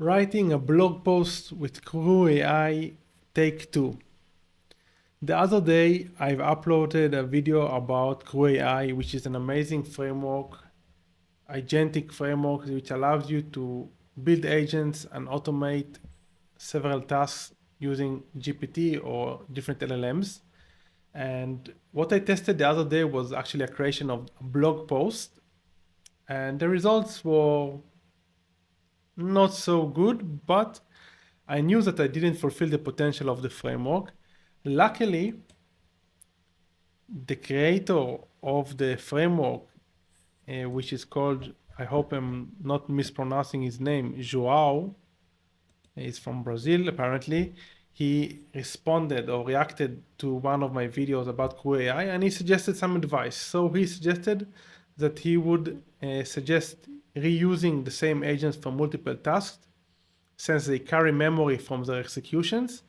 Writing a blog post with CrewAI Take 2. The other day, I've uploaded a video about CrewAI, which is an amazing framework, agentic framework, which allows you to build agents and automate several tasks using GPT or different LLMs. And what I tested the other day was actually a creation of a blog post, and the results were not so good, but I knew that I didn't fulfill the potential of the framework. Luckily, the creator of the framework, which is called, I hope I'm not mispronouncing his name, Joao, he's from Brazil apparently. He responded or reacted to one of my videos about CrewAI and he suggested some advice. So he suggested that he would suggest reusing the same agents for multiple tasks since they carry memory from their executions,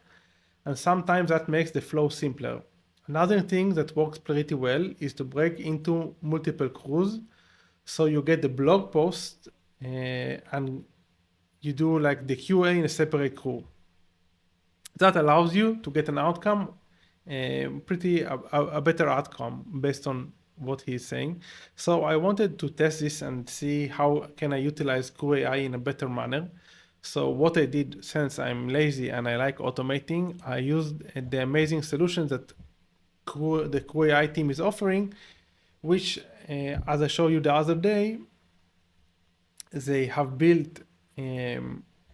and sometimes that makes the flow simpler. Another thing that works pretty well is to break into multiple crews, so you get the blog post and you do like the QA in a separate crew. That allows you to get an outcome, a better outcome based on what he's saying. So I wanted to test this and see how can I utilize CrewAI in a better manner. So what I did, since I'm lazy and I like automating, I used the amazing solutions that the CrewAI team is offering, which, as I showed you the other day, they have built a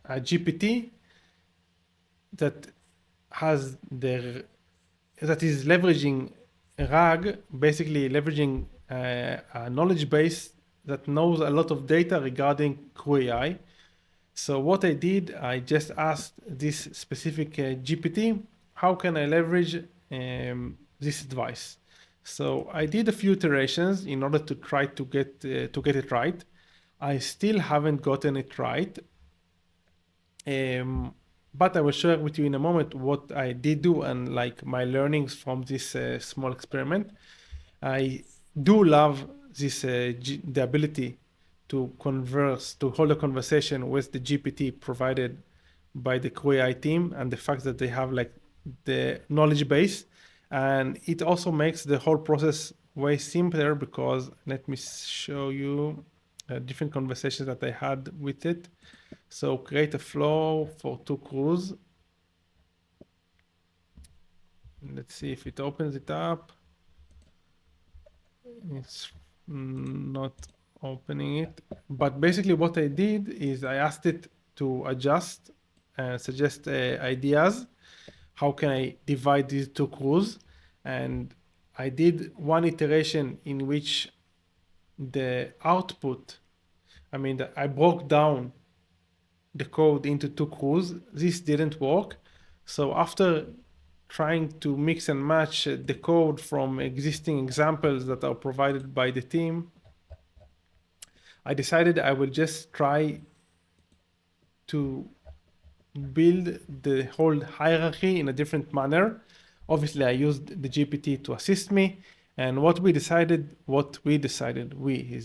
GPT that has that is leveraging RAG, basically leveraging a knowledge base that knows a lot of data regarding CrewAI. So what I did, I just asked this specific GPT, how can I leverage this advice? So I did a few iterations in order to try to get it right. I still haven't gotten it right, but I will share with you in a moment what I did do and like my learnings from this small experiment. I do love this the ability to converse, to hold a conversation with the GPT provided by the CrewAI team, and the fact that they have like the knowledge base, and it also makes the whole process way simpler because let me show you different conversations that I had with it. So create a flow for 2 crews. Let's see if it opens it up. It's not opening it. But basically what I did is I asked it to adjust and suggest ideas. How can I divide these 2 crews? And I did one iteration in which the output, I broke down the code into 2 crews. This didn't work. So after trying to mix and match the code from existing examples that are provided by the team, I decided I will just try to build the whole hierarchy in a different manner. Obviously, I used the GPT to assist me. And me is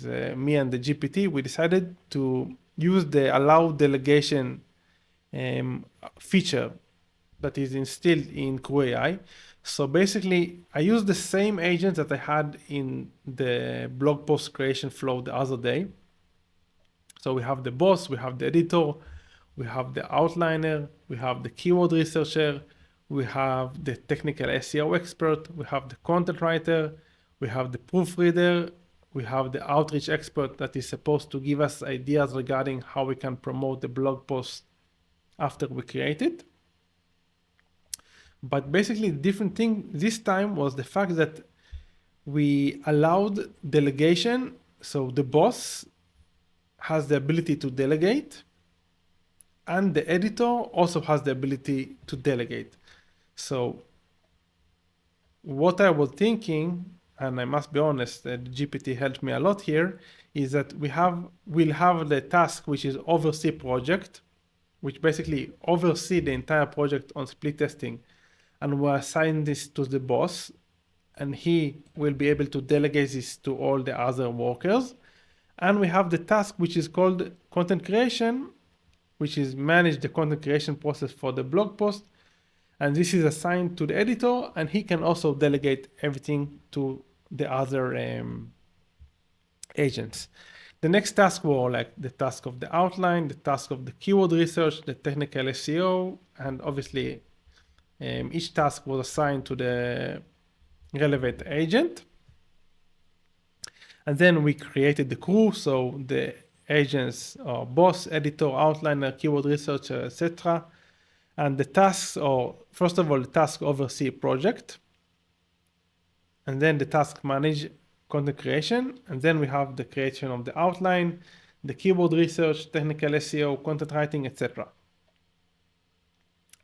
me and the GPT, we decided to use the allow delegation feature that is instilled in CrewAI. So basically, I used the same agent that I had in the blog post creation flow the other day. So we have the boss, we have the editor, we have the outliner, we have the keyword researcher, we have the technical SEO expert, we have the content writer, we have the proofreader, we have the outreach expert that is supposed to give us ideas regarding how we can promote the blog post after we create it. But basically, the different thing this time was the fact that we allowed delegation. So the boss has the ability to delegate, and the editor also has the ability to delegate. So what I was thinking, and I must be honest, the GPT helped me a lot here, is that we'll have the task which is oversee project, which basically oversee the entire project on split testing, and we'll assign this to the boss, and he will be able to delegate this to all the other workers. And we have the task which is called content creation, which is manage the content creation process for the blog post. And this is assigned to the editor, and he can also delegate everything to the other agents. The next task were like the task of the outline, the task of the keyword research, the technical SEO, and obviously each task was assigned to the relevant agent. And then we created the crew, so the agents are boss, editor, outliner, keyword researcher, etc. And the tasks are, first of all, the task oversee project, and then the task manage content creation, and then we have the creation of the outline, the keyword research, technical SEO, content writing, etc.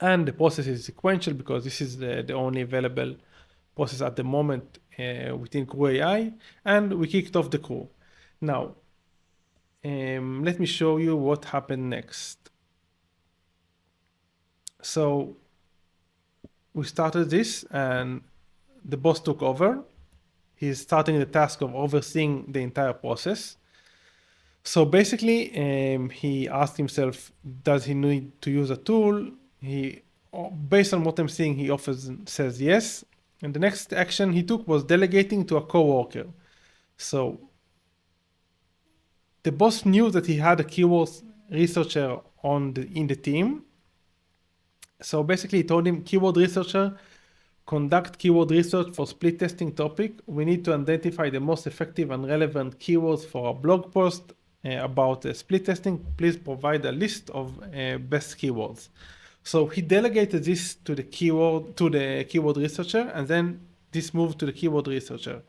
And the process is sequential because this is the only available process at the moment within CrewAI, and we kicked off the crew. Now, let me show you what happened next. So we started this, and the boss took over. He's starting the task of overseeing the entire process. So basically, he asked himself, does he need to use a tool? Based on what I'm seeing, he often says yes. And the next action he took was delegating to a coworker. So the boss knew that he had a keyword researcher in the team. So basically, he told him, keyword researcher, conduct keyword research for split testing topic. We need to identify the most effective and relevant keywords for a blog post about split testing. Please provide a list of best keywords. So he delegated this to the keyword researcher, and then this moved to the keyword researcher.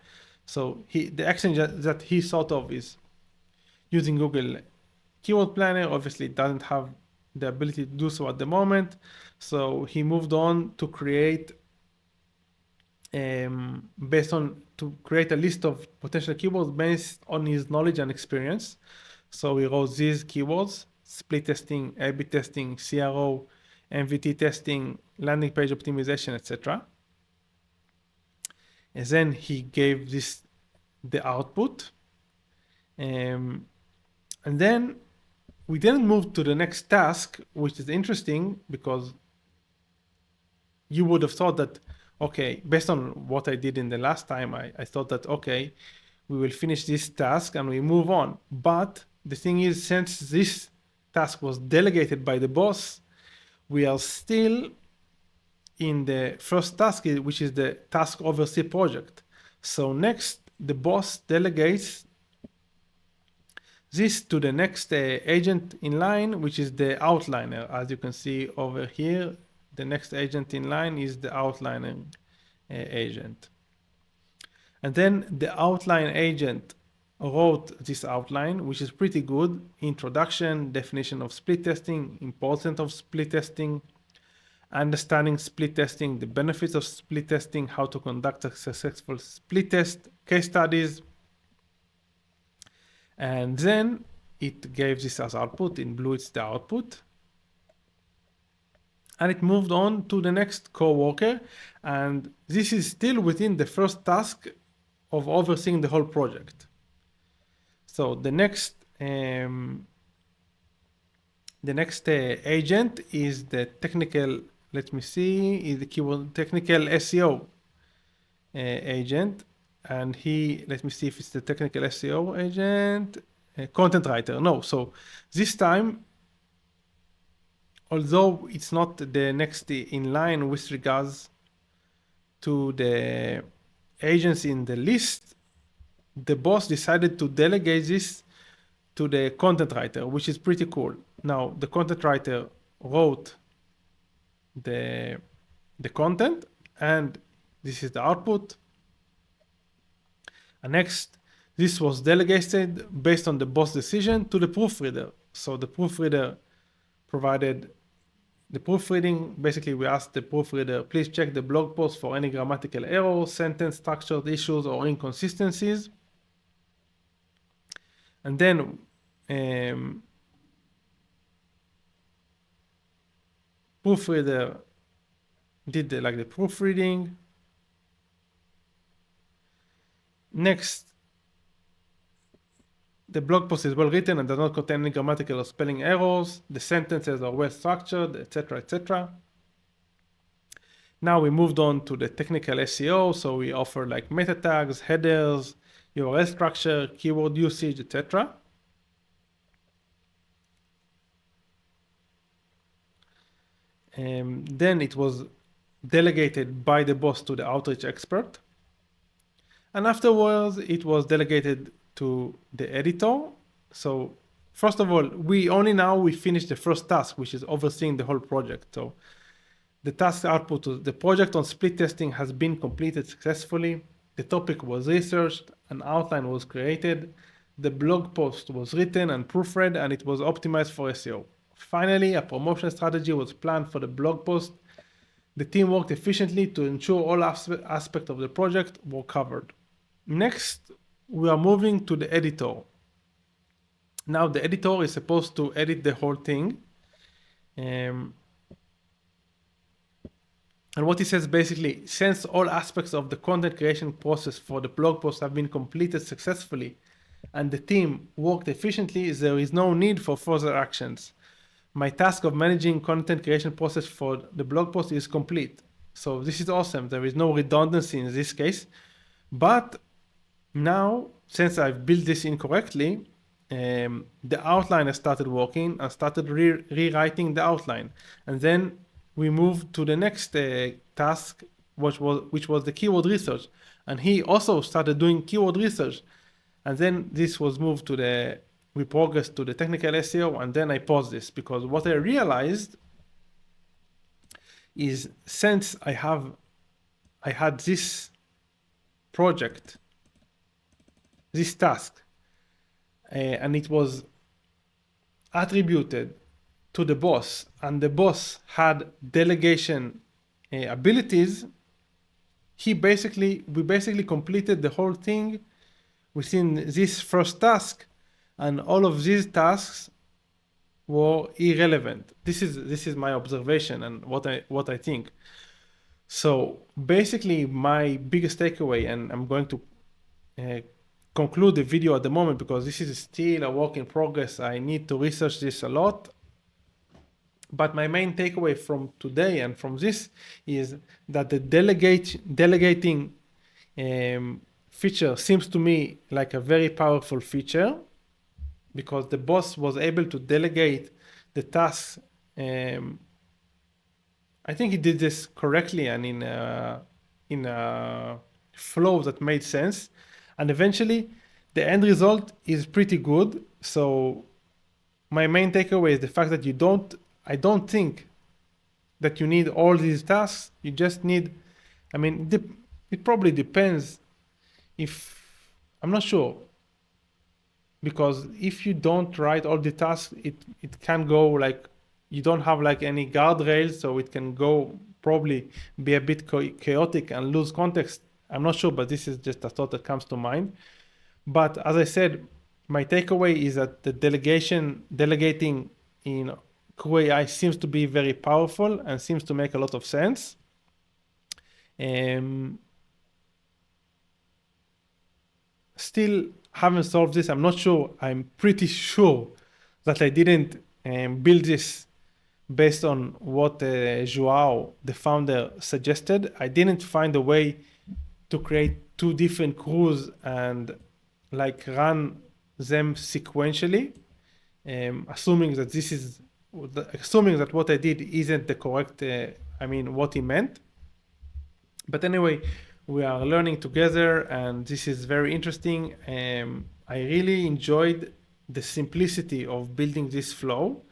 So the action that he thought of is using Google Keyword Planner. Obviously, it doesn't have the ability to do so at the moment. So he moved on to create to create a list of potential keywords based on his knowledge and experience. So he wrote these keywords: split testing, A/B testing, CRO, MVT testing, landing page optimization, etc. And then he gave this the output. And then we didn't move to the next task, which is interesting because you would have thought that, okay, based on what I did in the last time, I thought that, okay, we will finish this task and we move on. But the thing is, since this task was delegated by the boss, we are still in the first task, which is the task oversee project. So next, the boss delegates this to the next agent in line, which is the outliner. As you can see over here, the next agent in line is the outliner agent. And then the outline agent wrote this outline, which is pretty good. Introduction, definition of split testing, importance of split testing, understanding split testing, the benefits of split testing, how to conduct a successful split test, case studies. And then it gave this as output. In blue, it's the output. And it moved on to the next coworker. And this is still within the first task of overseeing the whole project. So the next agent is the technical, let me see, is the keyword technical SEO agent. And let me see if it's the technical SEO agent, content writer. No, so this time, although it's not the next in line with regards to the agents in the list, the boss decided to delegate this to the content writer, which is pretty cool. Now, the content writer wrote the content, and this is the output. And next, this was delegated based on the boss decision to the proofreader. So the proofreader provided the proofreading. Basically, we asked the proofreader, please check the blog post for any grammatical errors, sentence structure issues, or inconsistencies. And then proofreader did the proofreading. Next, the blog post is well written and does not contain any grammatical or spelling errors. The sentences are well structured, etc., etc. Now we moved on to the technical SEO. So we offer like meta tags, headers, URL structure, keyword usage, etc. Then it was delegated by the boss to the outreach expert. And afterwards, it was delegated to the editor. So first of all, we finished the first task, which is overseeing the whole project. So the task output was the project on split testing has been completed successfully. The topic was researched, an outline was created, the blog post was written and proofread, and it was optimized for SEO. Finally, a promotion strategy was planned for the blog post. The team worked efficiently to ensure all aspects of the project were covered. Next, we are moving to the editor. Now, the editor is supposed to edit the whole thing. And what he says basically, since all aspects of the content creation process for the blog post have been completed successfully and the team worked efficiently, there is no need for further actions. My task of managing content creation process for the blog post is complete. So this is awesome. There is no redundancy in this case. But now, since I've built this incorrectly, the outline has started working and started rewriting the outline. And then we moved to the next task, which was the keyword research. And he also started doing keyword research. And then this was moved to we progressed to the technical SEO, and then I paused this because what I realized is since I had this project, this task, and it was attributed to the boss, and the boss had delegation abilities, we basically completed the whole thing within this first task, and all of these tasks were irrelevant. This is my observation and what I think. So basically, my biggest takeaway, and I'm going to conclude the video at the moment because this is still a work in progress. I need to research this a lot. But my main takeaway from today and from this is that the delegating feature seems to me like a very powerful feature because the boss was able to delegate the tasks. I think he did this correctly and in a flow that made sense. And eventually, the end result is pretty good. So my main takeaway is the fact that I don't think that you need all these tasks. You just need, it probably depends I'm not sure. Because if you don't write all the tasks, it can go like, you don't have like any guardrails, so it can go probably be a bit chaotic and lose context. I'm not sure, but this is just a thought that comes to mind. But as I said, my takeaway is that the delegating in CrewAI seems to be very powerful and seems to make a lot of sense. Still haven't solved this. I'm not sure. I'm pretty sure that I didn't build this based on what Joao, the founder, suggested. I didn't find a way to create two different crews and like run them sequentially, assuming that what I did isn't the correct, what he meant. But anyway, we are learning together and this is very interesting. I really enjoyed the simplicity of building this flow.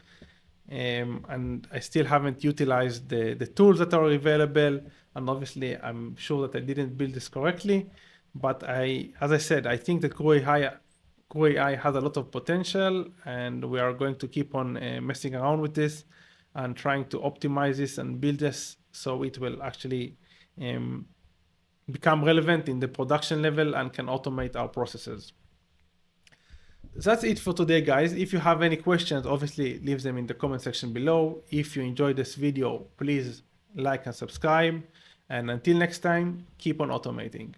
And I still haven't utilized the tools that are available. And obviously, I'm sure that I didn't build this correctly. But as I said, I think that CrewAI has a lot of potential, and we are going to keep on messing around with this and trying to optimize this and build this so it will actually become relevant in the production level and can automate our processes. That's it for today, guys. If you have any questions, obviously leave them in the comment section below. If you enjoyed this video, please like and subscribe. And until next time, keep on automating.